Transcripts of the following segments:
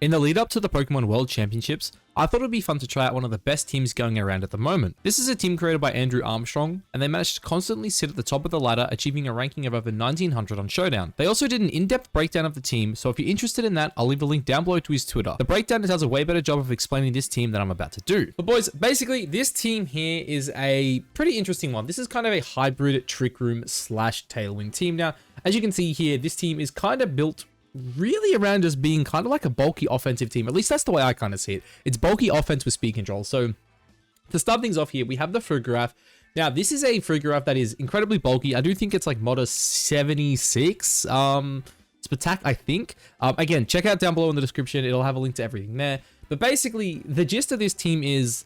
In the lead up to the Pokemon World Championships, I thought it would be fun to try out one of the best teams going around at the moment. This is a team created by Andrew Armstrong, and they managed to constantly sit at the top of the ladder, achieving a ranking of over 1900 on Showdown. They also did an in-depth breakdown of the team, so if you're interested in that, I'll leave a link down below to his Twitter. The breakdown does a way better job of explaining this team than I'm about to do. But boys, basically, this team here is a pretty interesting one. This is kind of a hybrid Trick Room / Tailwind team. Now, as you can see here, this team is kind of built really around just being kind of like a bulky offensive team. At least that's the way I kind of see it. It's bulky offense with speed control. So to start things off here, we have the Frugraph. Now, this is a Frugraph that is incredibly bulky. I do think it's like Modder 76. It's attack, I think. Again, check out down below in the description. It'll have a link to everything there. But basically, the gist of this team is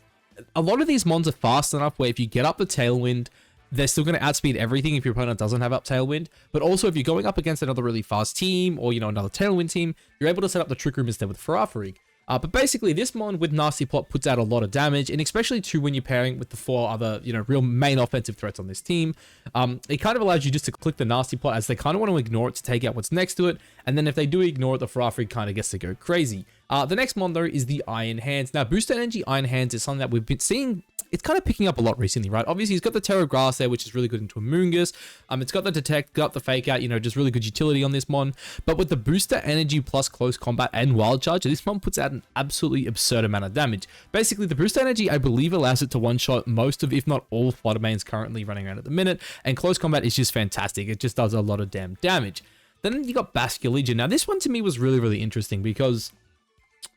a lot of these mons are fast enough where if you get up the Tailwind, they're still going to outspeed everything if your opponent doesn't have up Tailwind. But also, if you're going up against another really fast team or, another Tailwind team, you're able to set up the Trick Room instead with Farafrig. But basically, this mon with Nasty Plot puts out a lot of damage, and especially too when you're pairing with the 4 other, real main offensive threats on this team. It kind of allows you just to click the Nasty Plot as they kind of want to ignore it to take out what's next to it. And then if they do ignore it, the Farafrig kind of gets to go crazy. The next mon, though, is the Iron Hands. Now, Booster Energy Iron Hands is something that we've been seeing. It's kind of picking up a lot recently, right? Obviously, he's got the Terra Grass there, which is really good into Amoonguss. It's got the Detect, got the Fake Out, just really good utility on this mon. But with the Booster Energy plus Close Combat and Wild Charge, this mon puts out an absolutely absurd amount of damage. Basically, the Booster Energy, I believe, allows it to one-shot most of, if not all, Flutter Mains currently running around at the minute. And Close Combat is just fantastic. It just does a lot of damn damage. Then you got Basculegion. Now, this one to me was really, really interesting because,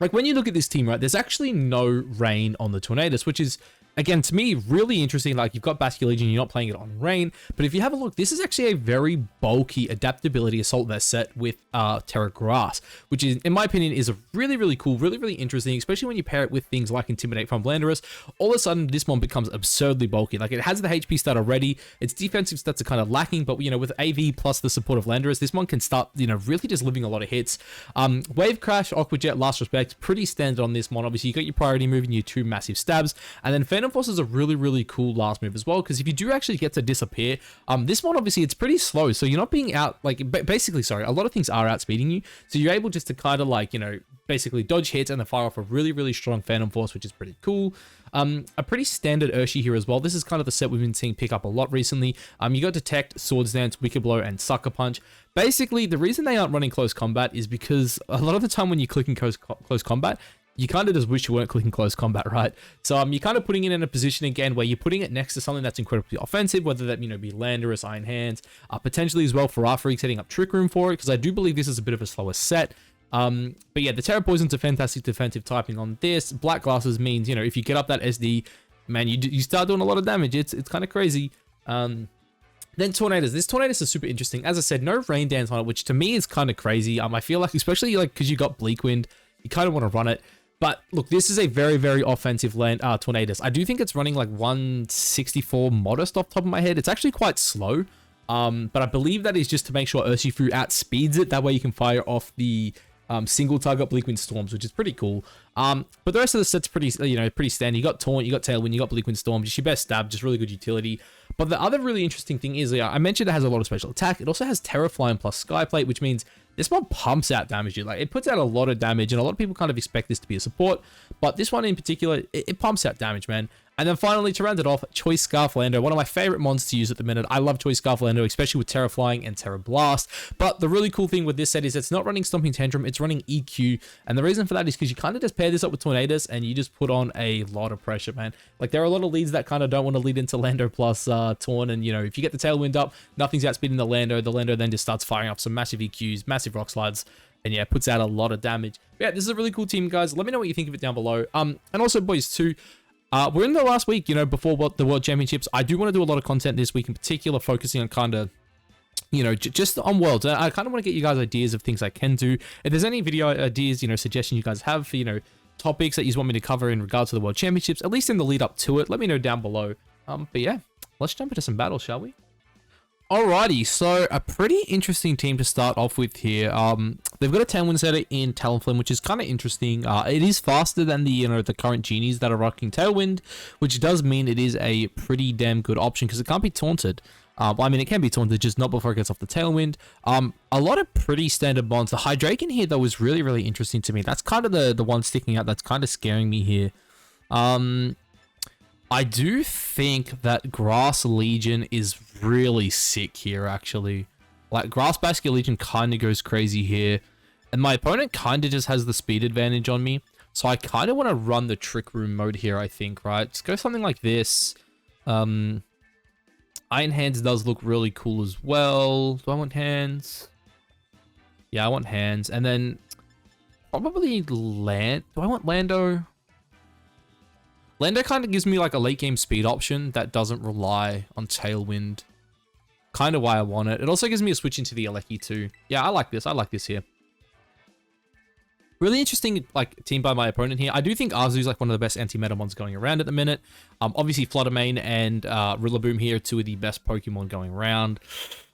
like, when you look at this team, right, there's actually no rain on the Tornadus, which is, again, to me, really interesting. Like, you've got Basculegion, you're not playing it on rain. But if you have a look, this is actually a very bulky adaptability Assault Vest set with Terra Grass, which is, in my opinion, is a really, really cool, really, really interesting, especially when you pair it with things like Intimidate from Landorus. All of a sudden, this one becomes absurdly bulky. Like, it has the HP stat already. Its defensive stats are kind of lacking, but, with AV plus the support of Landorus, this one can start, really just living a lot of hits. Wave Crash, Aqua Jet, Last Respect, pretty standard on this one. Obviously, you got your priority move and your 2 massive stabs, and then Phantom Force is a really, really cool last move as well, because if you do actually get to disappear, this one, obviously, it's pretty slow, so you're not being out, like, basically, sorry, a lot of things are outspeeding you, so you're able just to kind of, like, basically dodge hits and then fire off a really, really strong Phantom Force, which is pretty cool. A pretty standard Urshi here as well. This is kind of the set we've been seeing pick up a lot recently. You got Detect, Swords Dance, Wicked Blow, and Sucker Punch. Basically, the reason they aren't running Close Combat is because a lot of the time when you're clicking Close Combat, you kind of just wish you weren't clicking Close Combat, right? So you're kind of putting it in a position again where you're putting it next to something that's incredibly offensive, whether that, be Landorus, Iron Hands, potentially as well Farafrig setting up Trick Room for it, because I do believe this is a bit of a slower set. But yeah, the Terra Poison's a fantastic defensive typing on this. Black Glasses means, if you get up that SD, man, you start doing a lot of damage. It's kind of crazy. Then Tornadus. This Tornadus is super interesting. As I said, no Rain Dance on it, which to me is kind of crazy. I feel like, especially like because you got Bleak Wind, you kind of want to run it. But look, this is a very, very offensive Tornadus. I do think it's running like 164 modest off the top of my head. It's actually quite slow. But I believe that is just to make sure Urshifu outspeeds it. That way you can fire off the single target Bleakwind Storms, which is pretty cool. But the rest of the set's pretty, pretty standard. You got Taunt, you got Tailwind, you got Bleakwind Storm, just your best stab, just really good utility. But the other really interesting thing is, I mentioned it has a lot of special attack. It also has Terra Flying plus Skyplate, which means this one pumps out damage. Like, it puts out a lot of damage, and a lot of people kind of expect this to be a support. But this one in particular, it pumps out damage, man. And then finally, to round it off, Choice Scarf Lando, one of my favorite mons to use at the minute. I love Choice Scarf Lando, especially with Terra Flying and Terra Blast. But the really cool thing with this set is it's not running Stomping Tantrum, it's running EQ. And the reason for that is because you kind of just pair this up with Tornadus and you just put on a lot of pressure, man. Like, there are a lot of leads that kind of don't want to lead into Lando plus Taunt. And, if you get the Tailwind up, nothing's outspeeding the Lando. The Lando then just starts firing up some massive EQs, massive Rock Slides. And yeah, puts out a lot of damage. But yeah, this is a really cool team, guys. Let me know what you think of it down below. And also, boys, too, we're in the last week, before the World Championships. I do want to do a lot of content this week, in particular, focusing on kind of, just on Worlds. I kind of want to get you guys ideas of things I can do. If there's any video ideas, suggestions you guys have for, topics that you want me to cover in regards to the World Championships, at least in the lead up to it, let me know down below. But yeah, let's jump into some battles, shall we? Alrighty, so a pretty interesting team to start off with here. They've got a 10-win setter in Talonflame, which is kind of interesting. It is faster than the current genies that are rocking Tailwind, which does mean it is a pretty damn good option because it can't be taunted. I mean, it can be taunted, just not before it gets off the Tailwind. A lot of pretty standard bonds. The Hydrake in here, though, is really, really interesting to me. That's kind of the one sticking out that's kind of scaring me here. I do think that Grass Legion is really sick here, actually. Like, Grass Basket Legion kind of goes crazy here. And my opponent kind of just has the speed advantage on me. So I kind of want to run the Trick Room mode here, I think, right? Just go something like this. Iron Hands does look really cool as well. Do I want Hands? Yeah, I want Hands. And then probably Land. Do I want Lando? Lando kind of gives me like a late game speed option that doesn't rely on Tailwind. Kind of why I want it. It also gives me a switch into the Alecki too. Yeah, I like this. I like this here. Really interesting like team by my opponent here. I do think Arzu is like one of the best anti-meta mons going around at the minute. Obviously Fluttermane and Rillaboom here are two of the best Pokemon going around.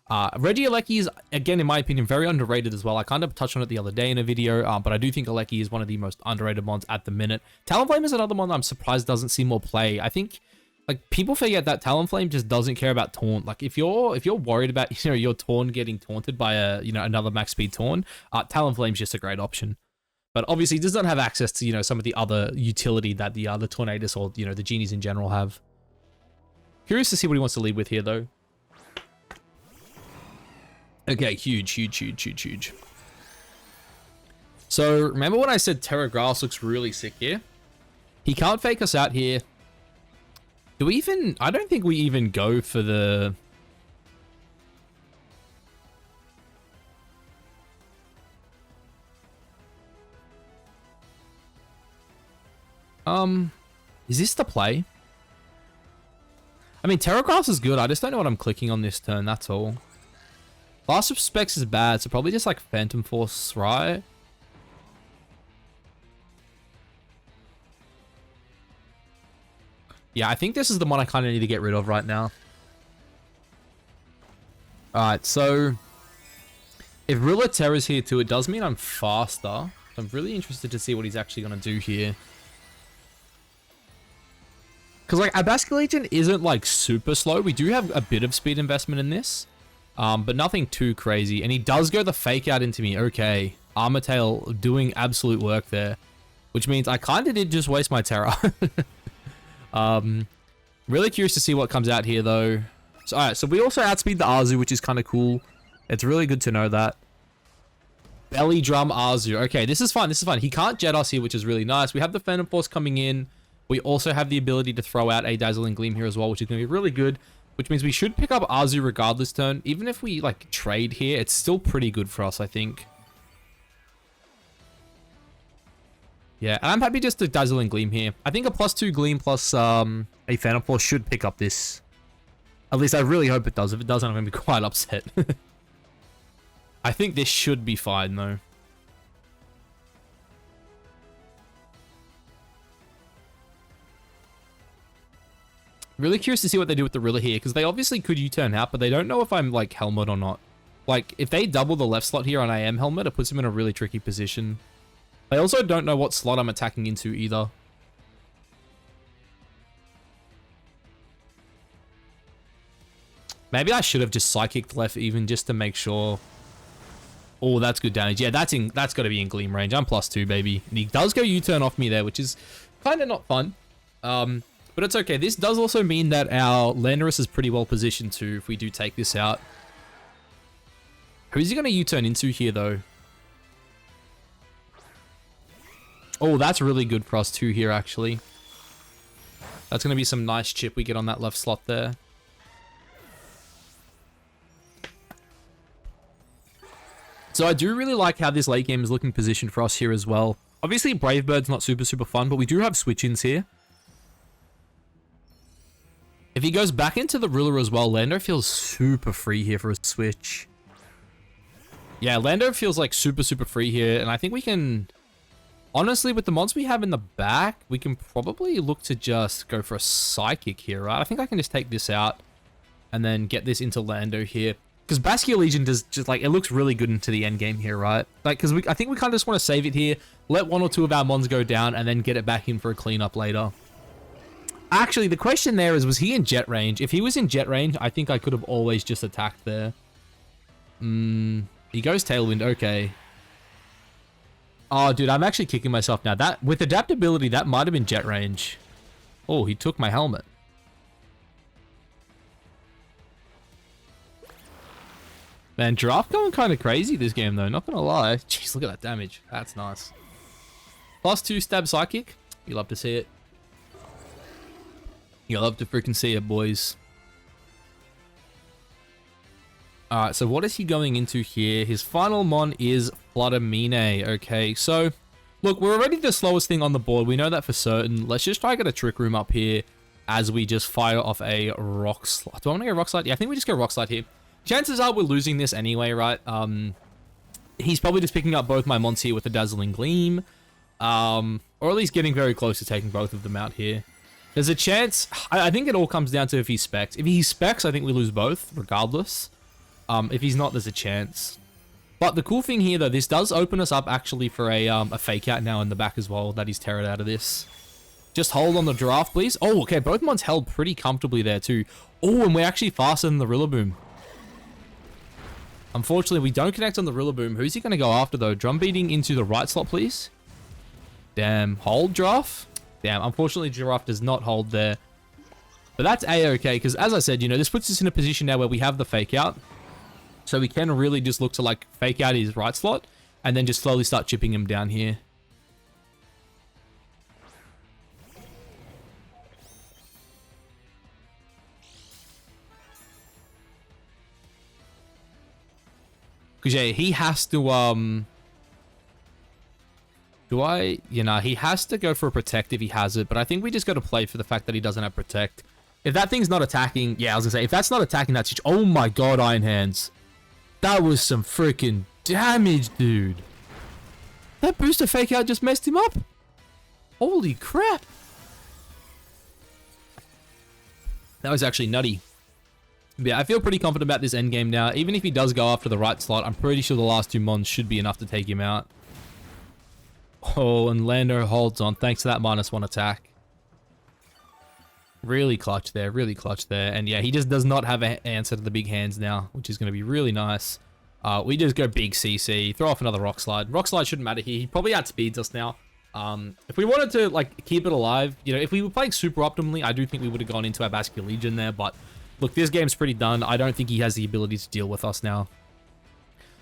Regieleki is, again, in my opinion, very underrated as well. I kind of touched on it the other day in a video, but I do think Alecki is one of the most underrated mons at the minute. Talonflame is another one that I'm surprised doesn't see more play. I think, like, people forget that Talonflame just doesn't care about taunt. Like, if you're worried about, your Taunt getting taunted by another max speed taunt, Talonflame's just a great option. But obviously, it does not have access to, some of the other utility that the other Tornadus or, the Genies in general have. Curious to see what he wants to lead with here, though. Okay, huge. So, remember when I said Terra Grass looks really sick here? He can't fake us out here. Do we even... I don't think we even go for the... Is this the play? I mean, Terra Grass is good. I just don't know what I'm clicking on this turn, that's all. Blast of Specs is bad, so probably just like Phantom Force, right? Yeah, I think this is the one I kind of need to get rid of right now. Alright, so... if Ruler Terra's here too, it does mean I'm faster. So I'm really interested to see what he's actually going to do here. Because, like, our Basket Legion isn't, like, super slow. We do have a bit of speed investment in this. But nothing too crazy. And he does go the fake out into me. Okay. Armor Tail doing absolute work there. Which means I kind of did just waste my Terra. Really curious to see what comes out here, though. So, alright, so we also outspeed the Arzu, which is kind of cool. It's really good to know that. Belly Drum Arzu. Okay, this is fun. This is fun. He can't jet us here, which is really nice. We have the Phantom Force coming in. We also have the ability to throw out a Dazzling Gleam here as well, which is going to be really good. Which means we should pick up Arzu regardless turn. Even if we, like, trade here, it's still pretty good for us, I think. Yeah, and I'm happy just to Dazzling Gleam here. I think a +2 Gleam plus a Phantom Force should pick up this. At least I really hope it does. If it doesn't, I'm going to be quite upset. I think this should be fine, though. Really curious to see what they do with the Rilla here, because they obviously could U-turn out, but they don't know if I'm, like, Helmet or not. Like, if they double the left slot here on AM Helmet, it puts him in a really tricky position. They also don't know what slot I'm attacking into either. Maybe I should have just Psychic left even just to make sure. Oh, that's good damage. Yeah, that's got to be in Gleam range. I'm +2, baby. And he does go U-turn off me there, which is kind of not fun. But it's okay. This does also mean that our Landorus is pretty well positioned too if we do take this out. Who's he going to U-turn into here, though? Oh, that's really good for us too here, actually. That's going to be some nice chip we get on that left slot there. So I do really like how this late game is looking positioned for us here as well. Obviously, Brave Bird's not super fun, but we do have switch-ins here. If he goes back into the Ruler as well, Lando feels super free here for a switch. Yeah, Lando feels like super free here, and I think we can... honestly, with the mods we have in the back, we can probably look to just go for a Psychic here, right? I think I can just take this out. and then get this into Lando here. Because Bastion Legion does just like, it looks really good into the end game here, right? Like, because I think we kind of just want to save it here, let 1 or 2 of our mons go down, and then get it back in for a cleanup later. Actually, the question there is, was he in jet range? If he was in jet range, I think I could have always just attacked there. He goes Tailwind, okay. Oh, dude, I'm actually kicking myself now. That, with adaptability, that might have been jet range. Oh, he took my helmet. Man, Giraffe going kind of crazy this game, though. Not gonna lie. Jeez, look at that damage. That's nice. +2 stab psychic. You love to see it. You love to freaking see it, boys. Alright, so what is he going into here? His final mon is Fluttermine. Okay, so look, we're already the slowest thing on the board. We know that for certain. Let's just try to get a Trick Room up here as we just fire off a Rock Slide. Do I want to go Rock Slide? Yeah, I think we just go Rock Slide here. Chances are we're losing this anyway, right? He's probably just picking up both my mons here with a Dazzling Gleam. Or at least getting very close to taking both of them out here. There's a chance. I think it all comes down to if he specs. If he specs, I think we lose both, regardless. If he's not, there's a chance. But the cool thing here, though, this does open us up actually for a fake out now in the back as well, that he's teared out of this. Just hold on the Giraffe, please. Oh, okay, both mons held pretty comfortably there too. Oh, and we're actually faster than the Rillaboom. Unfortunately, we don't connect on the Rillaboom. Who's he going to go after, though? Drum beating into the right slot, please. Damn. Hold, Giraffe. Damn. Unfortunately, Giraffe does not hold there. But that's A-okay, because as I said, you know, this puts us in a position now where we have the fake out. So we can really just look to, like, fake out his right slot and then just slowly start chipping him down here. Because, yeah, he has to, he has to go for a Protect if he has it, but I think we just got to play for the fact that he doesn't have Protect. If that thing's not attacking, yeah, I was going to say, if that's not attacking, that's... Oh my god, Iron Hands. That was some freaking damage, dude. That booster fake out just messed him up. Holy crap. That was actually nutty. Yeah, I feel pretty confident about this endgame now. Even if he does go after the right slot, I'm pretty sure the last 2 mons should be enough to take him out. Oh, and Lando holds on thanks to that -1 attack. Really clutch there, really clutch there. And yeah, he just does not have an answer to the big hands now, which is going to be really nice. We just go big CC, throw off another Rock Slide. Rock Slide shouldn't matter here. He probably outspeeds us now. If we wanted to like keep it alive, you know, if we were playing super optimally, I do think we would have gone into our Bastion Legion there, but look, this game's pretty done. I don't think he has the ability to deal with us now.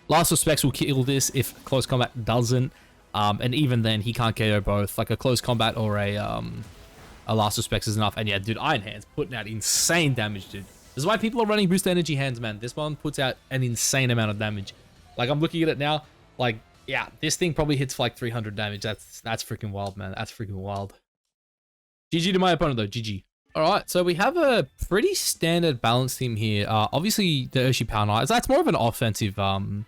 Last of Specs will kill this if close combat doesn't. And even then, he can't KO both. Like a close combat or a Last of Specs is enough. And yeah, dude, Iron Hands putting out insane damage, dude. This is why people are running Boost Energy Hands, man. This one puts out an insane amount of damage. Like, I'm looking at it now. Like, yeah, this thing probably hits for like 300 damage. That's freaking wild, man. That's freaking wild. GG to my opponent, though. GG. Alright, so we have a pretty standard balance team here. Obviously, the Urshi Power Knight. That's more of an offensive, balance,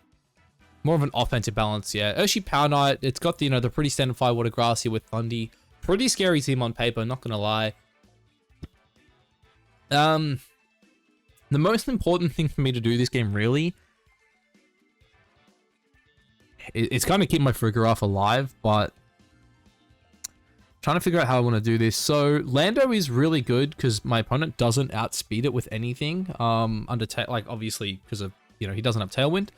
yeah. Urshi Power Knight, it's got the, you know, the pretty standard Firewater Grass here with Thundy. Pretty scary team on paper, not gonna lie. The most important thing for me to do this game, really, it's kind of keep my Frigoroth alive, but trying to figure out how I want to do this. So Lando is really good because my opponent doesn't outspeed it with anything. Like obviously because of, you know, he doesn't have Tailwind.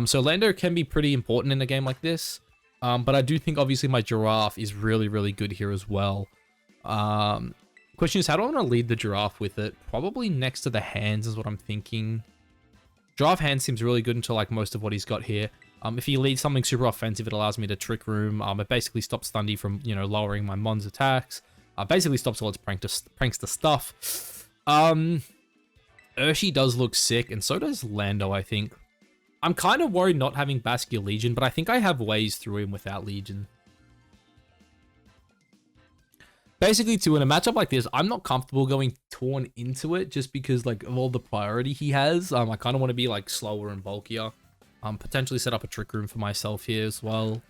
So Lando can be pretty important in a game like this. But I do think obviously my Giraffe is really, really good here as well. Question is, how do I want to lead the Giraffe with it? Probably next to the hands is what I'm thinking. Giraffe hand seems really good until like most of what he's got here. If he leads something super offensive, it allows me to Trick Room. It basically stops Thundy from, you know, lowering my Mon's attacks. Basically stops all its prankster stuff. Urshi does look sick, and so does Lando, I think. I'm kind of worried not having Bastion Legion, but I think I have ways through him without Legion. Basically, too, in a matchup like this, I'm not comfortable going Torn into it just because, like, of all the priority he has. I kind of want to be, like, slower and bulkier. Potentially set up a Trick Room for myself here as well.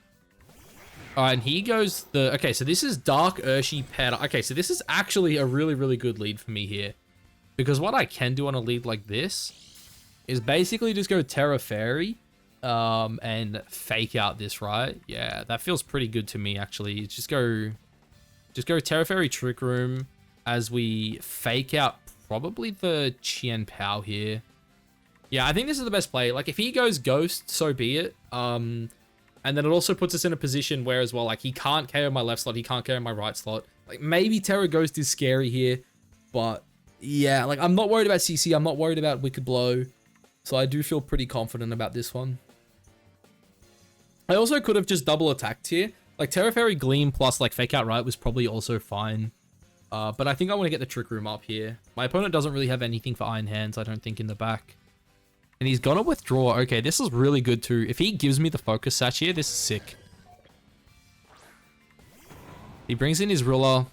Alright, and here goes the... Okay, so this is Dark Urshi Pet. Okay, so this is actually a really, really good lead for me here. Because what I can do on a lead like this is basically just go Terra Fairy and fake out this, right? Yeah, that feels pretty good to me, actually. Just go Terra Fairy Trick Room as we fake out probably the Chien Pao here. Yeah, I think this is the best play. Like, if he goes Ghost, so be it. And then it also puts us in a position where as well, like, he can't KO my left slot, he can't KO my right slot. Like, maybe Terra Ghost is scary here, but yeah, like, I'm not worried about CC, I'm not worried about Wicked Blow, so I do feel pretty confident about this one. I also could have just double attacked here. Like, Terra Fairy Gleam plus, like, Fake Out Right was probably also fine. But I think I want to get the Trick Room up here. My opponent doesn't really have anything for Iron Hands, I don't think, in the back. And he's gonna withdraw. Okay, this is really good too. If he gives me the Focus Sash here, this is sick. He brings in his Ruler.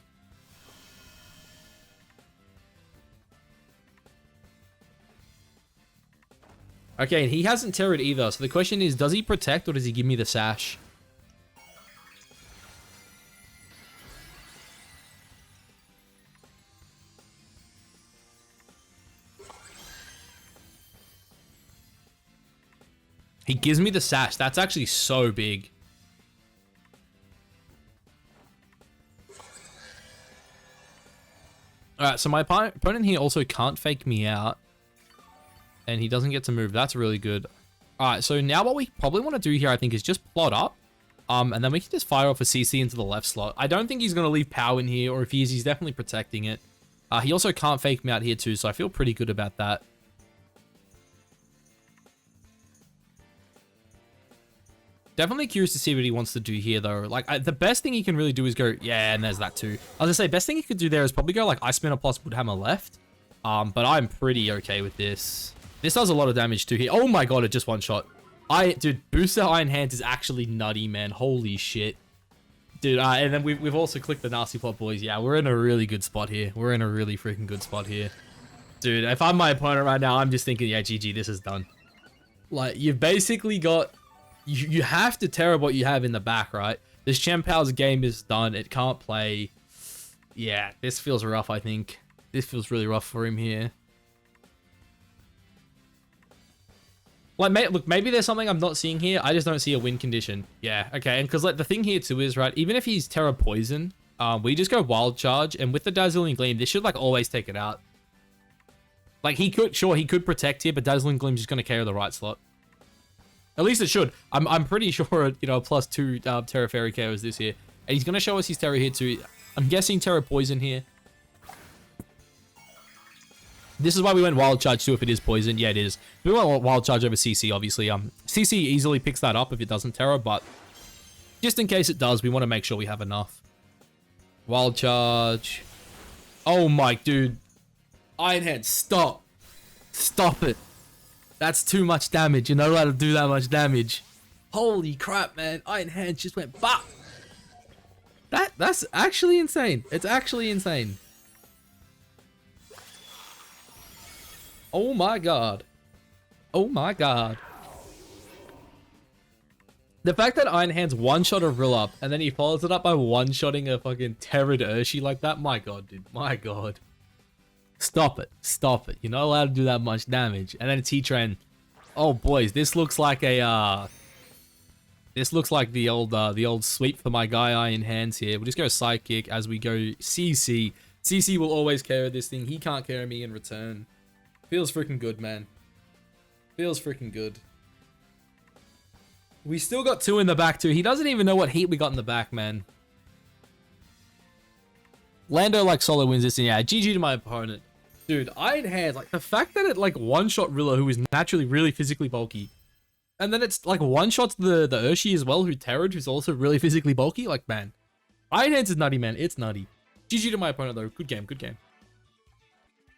Okay, and he hasn't Terra'd either. So the question is, does he protect or does he give me the Sash? He gives me the Sash. That's actually so big. Alright, so my opponent here also can't fake me out. And he doesn't get to move. That's really good. Alright, so now what we probably want to do here, I think, is just plot up. And then we can just fire off a CC into the left slot. I don't think he's going to leave Pow in here, or if he is, he's definitely protecting it. He also can't fake me out here too, so I feel pretty good about that. Definitely curious to see what he wants to do here, though. Like, the best thing he can really do is go, yeah, and there's that too. I was gonna say, best thing he could do there is probably go, like, Ice Spinner plus Woodhammer left. But I'm pretty okay with this. This does a lot of damage too here. Oh my god, it just one shot. Dude, Booster Iron Hands is actually nutty, man. Holy shit. Dude, and then we've also clicked the Nasty Plot, boys. Yeah, we're in a really good spot here. We're in a really freaking good spot here. Dude, if I'm my opponent right now, I'm just thinking, yeah, GG, this is done. Like, you've basically got... You have to Terra what you have in the back, right? This Chien Pao's game is done. It can't play. Yeah, this feels rough, I think. This feels really rough for him here. Like, look, maybe there's something I'm not seeing here. I just don't see a win condition. Yeah, okay. And because, like, the thing here, too, is, right, even if he's Terra Poison, we just go Wild Charge. And with the Dazzling Gleam, this should, like, always take it out. Like, he could protect here, but Dazzling Gleam's just going to carry the right slot. At least it should. I'm pretty sure, you know, +2 Terra Fairy KOs this here. And he's going to show us his Terra here too. I'm guessing Terra Poison here. This is why we went Wild Charge too if it is Poison. Yeah, it is. We went Wild Charge over CC, obviously. CC easily picks that up if it doesn't Terra, but just in case it does, we want to make sure we have enough. Wild Charge. Oh my, dude. Iron Hand, stop. Stop it. That's too much damage. You're not allowed to do that much damage. Holy crap, man. Iron Hand just went bop. That's actually insane. It's actually insane. Oh my god. Oh my god. The fact that Iron Hand's one-shot a Rill Up, and then he follows it up by one-shotting a fucking Terra Urshi like that. My god, dude. My god. Stop it. Stop it. You're not allowed to do that much damage. And then T-Train. Oh, boys. This looks like a, This looks like the old sweep for my guy Iron Hands here. We'll just go Psychic as we go CC. CC will always carry this thing. He can't carry me in return. Feels freaking good, man. Feels freaking good. We still got 2 in the back, too. He doesn't even know what heat we got in the back, man. Lando, like, solo wins this, and yeah, GG to my opponent. Dude, Iron Hands, like, the fact that it, like, one-shot Rilla, who is naturally really physically bulky, and then it's, like, one-shots the Urshi as well, who Terrad, who's also really physically bulky, like, man. Iron Hands is nutty, man. It's nutty. GG to my opponent, though. Good game, good game.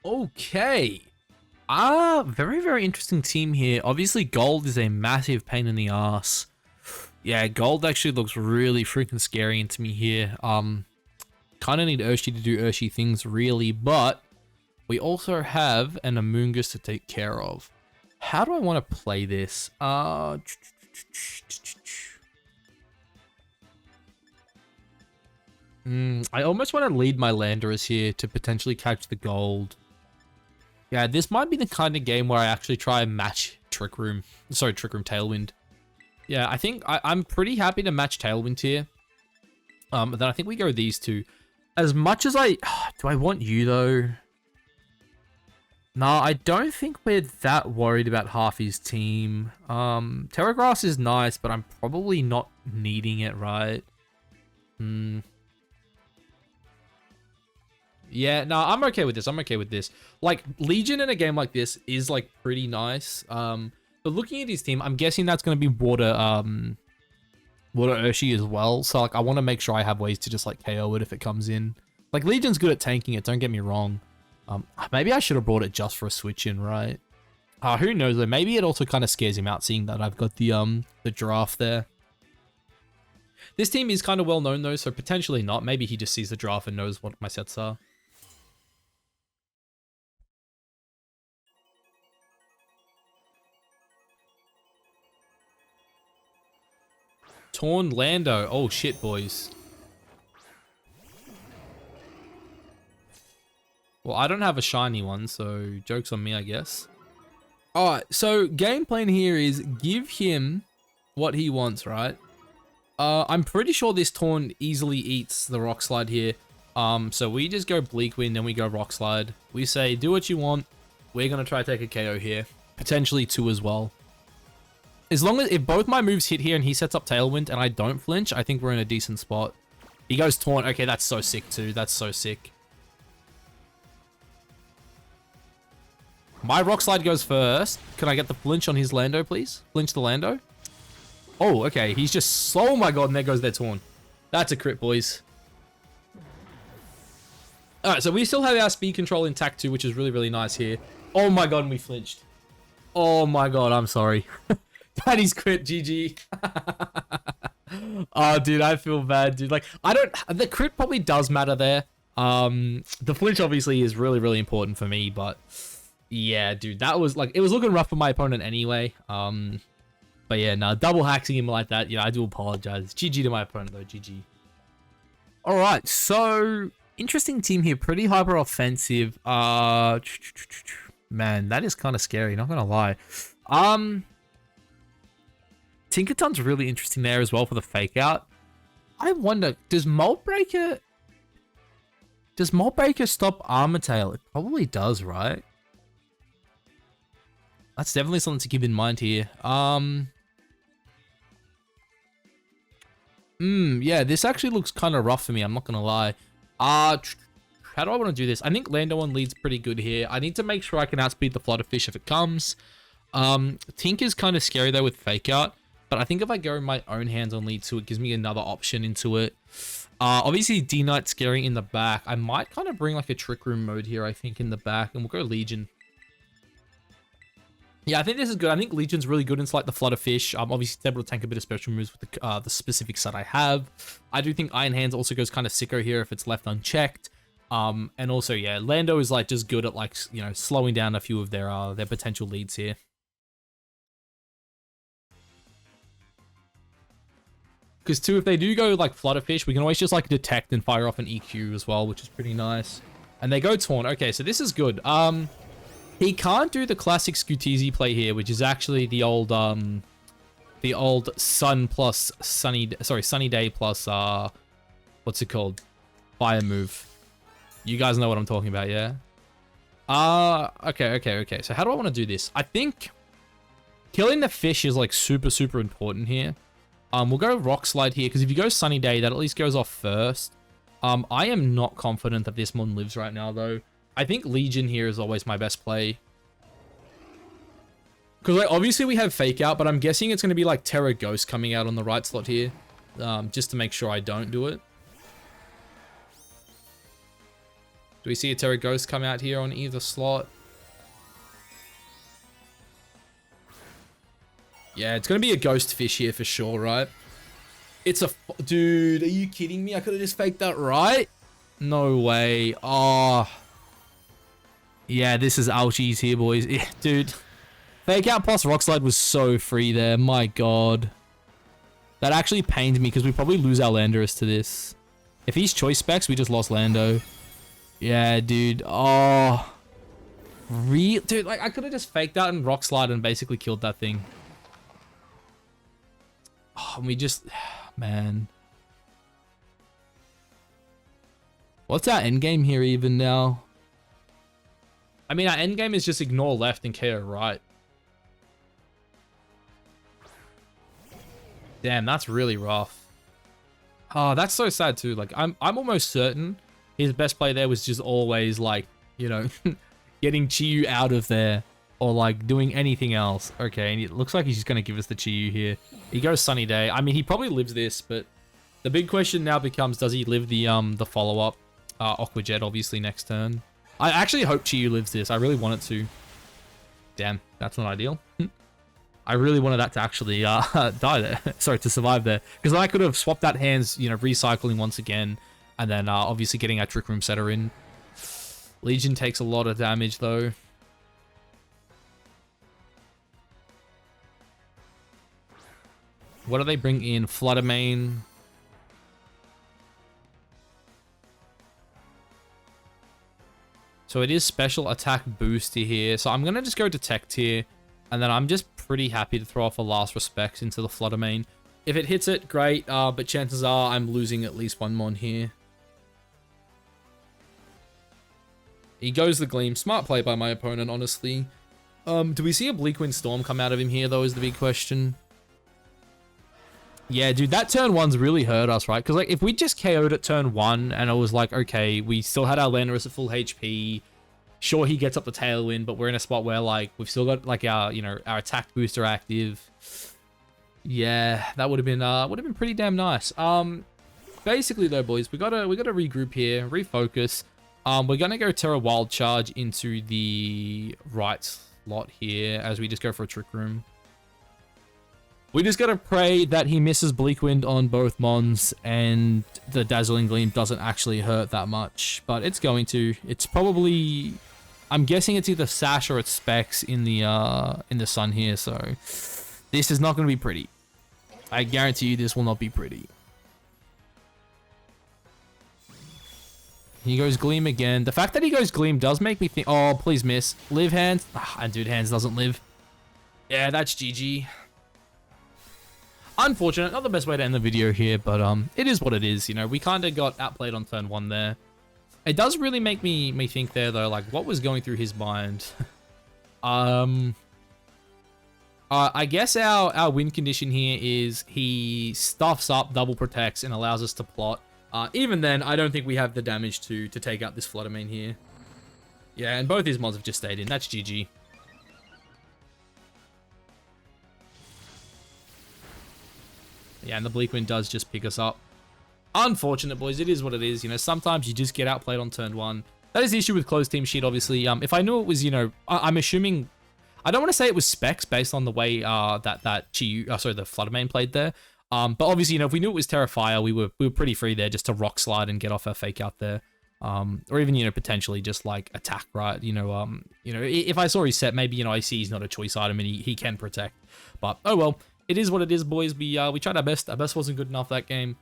Okay. Very, very interesting team here. Obviously, Gold is a massive pain in the ass. Yeah, Gold actually looks really freaking scary into me here. Kind of need Urshi to do Urshi things, really, but we also have an Amoonguss to take care of. How do I want to play this? I almost want to lead my Landorus here to potentially catch the Gold. Yeah, this might be the kind of game where I actually try and match Trick Room. Sorry, Trick Room Tailwind. Yeah, I think I'm pretty happy to match Tailwind here. Then I think we go these two. As much as do I want you though? No, I don't think we're that worried about half his team. Terra Grass is nice, but I'm probably not needing it, right? Yeah, no, I'm okay with this. I'm okay with this. Like, Legion in a game like this is, like, pretty nice. But looking at his team, I'm guessing that's going to be Water Urshi as well. So, like, I want to make sure I have ways to just, like, KO it if it comes in. Like, Legion's good at tanking it, don't get me wrong. Maybe I should have brought it just for a switch in, right? Who knows, though. Maybe it also kind of scares him out seeing that I've got the giraffe there. This team is kind of well known, though, so potentially not. Maybe he just sees the giraffe and knows what my sets are. Torn Lando. Oh, shit, boys. Well, I don't have a shiny one, so joke's on me, I guess. Alright, so game plan here is give him what he wants, right? I'm pretty sure this Torn easily eats the Rock Slide here. So we just go Bleak Wind, then we go Rock Slide. We say, do what you want. We're going to try to take a KO here. Potentially 2 as well. As long as, if both my moves hit here and he sets up Tailwind and I don't flinch, I think we're in a decent spot. He goes Taunt. Okay, that's so sick too. That's so sick. My Rock Slide goes first. Can I get the flinch on his Lando, please? Flinch the Lando. Oh, okay. He's just... Oh my god, and there goes their Taunt. That's a crit, boys. Alright, so we still have our speed control intact too, which is really, really nice here. Oh my god, and we flinched. Oh my god, I'm sorry. Daddy's crit, GG. Oh, dude, I feel bad, dude. Like, I don't... The crit probably does matter there. The flinch obviously is really, really important for me, but... Yeah, dude, that was like, it was looking rough for my opponent anyway. But yeah, no, double hacking him like that, yeah, I do apologize. GG to my opponent though, GG. All right, so interesting team here, pretty hyper offensive. Man, that is kind of scary, not gonna lie. Tinkerton's really interesting there as well for the fake out. I wonder, does Mold Breaker stop Armor Tail? It probably does, right? That's definitely something to keep in mind here. Yeah, this actually looks kind of rough for me, I'm not gonna lie. How do I want to do this? I think Lando on lead's pretty good here. I need to make sure I can outspeed the Flutterfish if it comes. Tink is kind of scary though with fake out, but I think if I go my own hands on lead too, it gives me another option into it. Obviously D-Knight's scary in the back. I might kind of bring like a Trick Room mode here, I think, in the back, and we'll go Legion. Yeah, I think this is good. I think Legion's really good into like the Flutterfish. Obviously, it's able to tank a bit of special moves with the specific set I have. I do think Iron Hands also goes kind of sicko here if it's left unchecked. And also, yeah, Lando is like just good at like, you know, slowing down a few of their potential leads here. Because too, if they do go like Flutterfish, we can always just like detect and fire off an EQ as well, which is pretty nice. And they go Taunt. Okay, so this is good. He can't do the classic Scutezi play here, which is actually the old Sun plus Sunny Day plus what's it called? Fire move. You guys know what I'm talking about, yeah? Okay. So how do I want to do this? I think killing the fish is like super, super important here. We'll go Rock Slide here, because if you go Sunny Day, that at least goes off first. I am not confident that this mon lives right now, though. I think Legion here is always my best play. Because like, obviously we have Fake Out, but I'm guessing it's going to be like Terra Ghost coming out on the right slot here. Just to make sure I don't do it. Do we see a Terra Ghost come out here on either slot? Yeah, it's going to be a Ghost Fish here for sure, right? It's a... Dude, are you kidding me? I could have just faked that right? No way. Oh... Yeah, this is ouchies here, boys. Yeah, dude. Fake Out plus Rock Slide was so free there. My god. That actually pains me because we probably lose our Landorus to this. If he's choice specs, we just lost Lando. Yeah, dude. Oh. Dude, like, I could have just faked out and rock slide and basically killed that thing. Oh, and we just... Man. What's our endgame here even now? I mean, our endgame is just ignore left and KO right. Damn, that's really rough. Oh, that's so sad too. Like, I'm almost certain his best play there was just always, like, you know, getting Chiyu out of there or, like, doing anything else. Okay, and it looks like he's just going to give us the Chiyu here. He goes Sunny Day. I mean, he probably lives this, but the big question now becomes, does he live the follow-up? Aqua Jet, obviously, next turn. I actually hope Chiyu lives this. I really want it to. Damn, that's not ideal. I really wanted that to actually die there. Sorry, to survive there. Because then I could have swapped that hands, you know, recycling once again. And then obviously getting our Trick Room setter in. Legion takes a lot of damage, though. What do they bring in? Flutter Mane. So it is special attack booster here. So I'm going to just go Detect here. And then I'm just pretty happy to throw off a Last Respect into the Flutter Mane. If it hits it, great. But chances are I'm losing at least one Mon here. He goes the Gleam. Smart play by my opponent, honestly. Do we see a Bleakwind Storm come out of him here, though, is the big question. Yeah, dude, that turn 1's really hurt us, right? Because, like, if we just KO'd at turn 1 and it was like, okay, we still had our Landorus at full HP. Sure, he gets up the Tailwind, but we're in a spot where, like, we've still got, like, our, you know, our attack booster active. Yeah, that would have been pretty damn nice. Basically, though, boys, we gotta regroup here, refocus. We're gonna go Terra Wild Charge into the right slot here as we just go for a Trick Room. We just gotta pray that he misses Bleakwind on both Mons and the Dazzling Gleam doesn't actually hurt that much. But it's going to. It's probably... I'm guessing it's either Sash or it's Specs in the sun here, so... This is not gonna be pretty. I guarantee you this will not be pretty. He goes Gleam again. The fact that he goes Gleam does make me think... Oh, please miss. Live Hands. And dude, Hands doesn't live. Yeah, that's GG. Unfortunate, not the best way to end the video here, but it is what it is, you know. We kind of got outplayed on turn 1 there. It does really make me think there, though, like, what was going through his mind? I guess our win condition here is he stuffs up, double protects, and allows us to plot. Even then, I don't think we have the damage to take out this Flutter Mane here. Yeah, and both his mods have just stayed in. That's GG. Yeah, and the Bleakwind does just pick us up. Unfortunate, boys. It is what it is. You know, sometimes you just get outplayed on turn 1. That is the issue with closed team sheet, obviously. If I knew it was, you know, I'm assuming... I don't want to say it was Specs based on the way the Flutter Mane played there. But obviously, you know, if we knew it was Terrifier, we were pretty free there just to rock slide and get off our fake out there. Or even, you know, potentially just like attack, right? You know, if I saw his set, maybe, you know, I see he's not a choice item and he can protect. But oh well. It is what it is, boys. We tried our best. Our best wasn't good enough that game.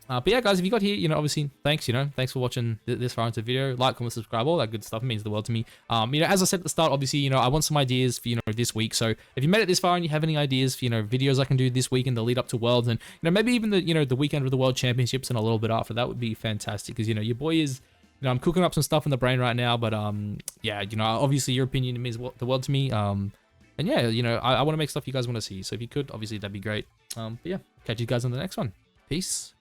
But yeah, guys, if you got here, you know, obviously, thanks, you know, thanks for watching this far into the video. Like, comment, subscribe, all that good stuff. It means the world to me. You know, as I said at the start, obviously, you know, I want some ideas for, you know, this week. So if you made it this far and you have any ideas for, you know, videos I can do this week in the lead up to Worlds and, you know, maybe even the, you know, the weekend of the World Championships and a little bit after, that would be fantastic. Because, you know, your boy is... You know, I'm cooking up some stuff in the brain right now, but yeah, you know, obviously your opinion means the world to me. And yeah, you know, I want to make stuff you guys want to see. So if you could, obviously that'd be great. But yeah, catch you guys on the next one. Peace.